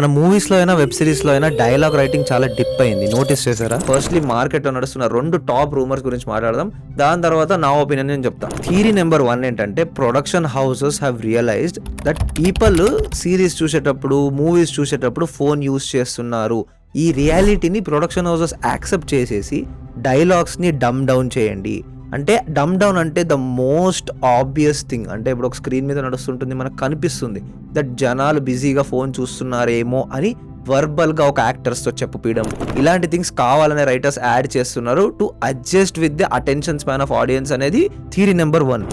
మన మూవీస్ లో అయినా వెబ్ సిరీస్ లో అయినా డైలాగ్ రైటింగ్ చాలా డిప్ అయింది. నోటీస్ చేశారా? ఫస్ట్లీ మార్కెట్ లో నడుస్తున్న 2 టాప్ రూమర్స్ గురించి మాట్లాడదాం. దాని తర్వాత నా ఒపీనియన్ నేను చెప్తా. థియరీ నెంబర్ 1 ఏంటంటే production houses have realised that people series చూసేటప్పుడు, మూవీస్ చూసేటప్పుడు ఫోన్ యూస్ చేస్తున్నారు. ఈ రియాలిటీని ప్రొడక్షన్ హౌసెస్ యాక్సెప్ట్ చేసేసి డైలాగ్స్ ని డమ్ డౌన్ చేయండి. అంటే డమ్ డౌన్ అంటే ద మోస్ట్ ఆబ్వియస్ థింగ్. అంటే ఇప్పుడు ఒక స్క్రీన్ మీద నడుస్తుంటుంది, మనకు కనిపిస్తుంది దట్ జనాలు బిజీగా ఫోన్ చూస్తున్నారేమో అని వర్బల్గా ఒక యాక్టర్స్తో చెప్పడం. ఇలాంటి థింగ్స్ కావాలనే రైటర్స్ యాడ్ చేస్తున్నారు to adjust with the attention span of audience అనేది థియరీ నెంబర్ 1.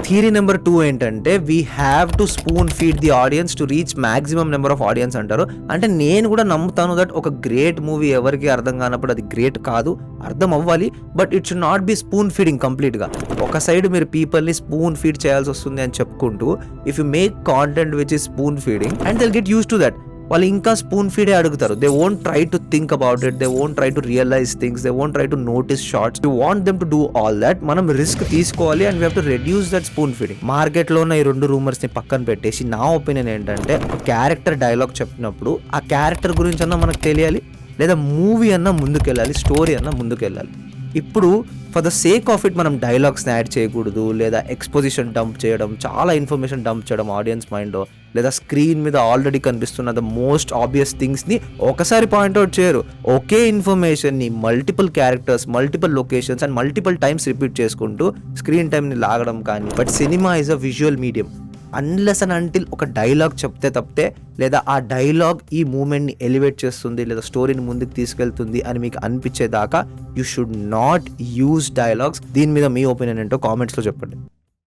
థియరీ నెంబర్ 2 ఏంటంటే we have to spoon feed the audience to reach maximum number of audience అంటారు. అంటే నేను కూడా నమ్ముతాను దట్ ఒక గ్రేట్ మూవీ ఎవరికి అర్థం కానప్పుడు అది గ్రేట్ కాదు, అర్థం అవ్వాలి. But it should not be spoon feeding కంప్లీట్గా. ఒక సైడ్ మీరు పీపుల్ని స్పూన్ ఫీడ్ చేయాల్సి వస్తుంది అని చెప్పుకుంటూ if you make content which is spoon feeding and they'll get used to that. వాళ్ళు ఇంకా స్పూన్ ఫీడే అడుగుతారు. They won't try to think about it, they won't try to realise things, they won't try to notice shorts. You want them to do all that. మనం risk తీసుకోవాలి and we have to reduce that spoon feeding. మార్కెట్లో ఉన్న ఈ 2 rumours ని పక్కన పెట్టేసి నా opinion ఏంటంటే ఒక క్యారెక్టర్ డైలాగ్ చెప్పినప్పుడు ఆ క్యారెక్టర్ గురించి అన్నా మనకు తెలియాలి, లేదా మూవీ అన్నా ముందుకెళ్ళాలి, స్టోరీ అన్నా ముందుకెళ్ళాలి. ఇప్పుడు for the sake of it మనం డైలాగ్స్ని యాడ్ చేయకూడదు, లేదా ఎక్స్పోజిషన్ డంప్ చేయడం, చాలా ఇన్ఫర్మేషన్ డంప్ చేయడం ఆడియన్స్ మైండ్లో, లేదా స్క్రీన్ మీద ఆల్రెడీ కనిపిస్తున్న ద మోస్ట్ ఆబ్వియస్ థింగ్స్ని ఒకసారి పాయింట్అవుట్ చేయరు. ఒకే ఇన్ఫర్మేషన్ని multiple characters, multiple locations and multiple times repeat చేసుకుంటూ స్క్రీన్ టైంని లాగడం కానీ. But cinema is a visual medium. Unless and until ఒక డైలాగ్ చెప్తే తప్పితే, లేదా ఆ డైలాగ్ ఈ మూమెంట్ని ఎలివేట్ చేస్తుంది లేదా స్టోరీని ముందుకు తీసుకెళ్తుంది అని మీకు అనిపించేదాకా you should not use dialogues. దీని మీద మీ ఒపీనియన్ ఏంటో కామెంట్స్లో చెప్పండి.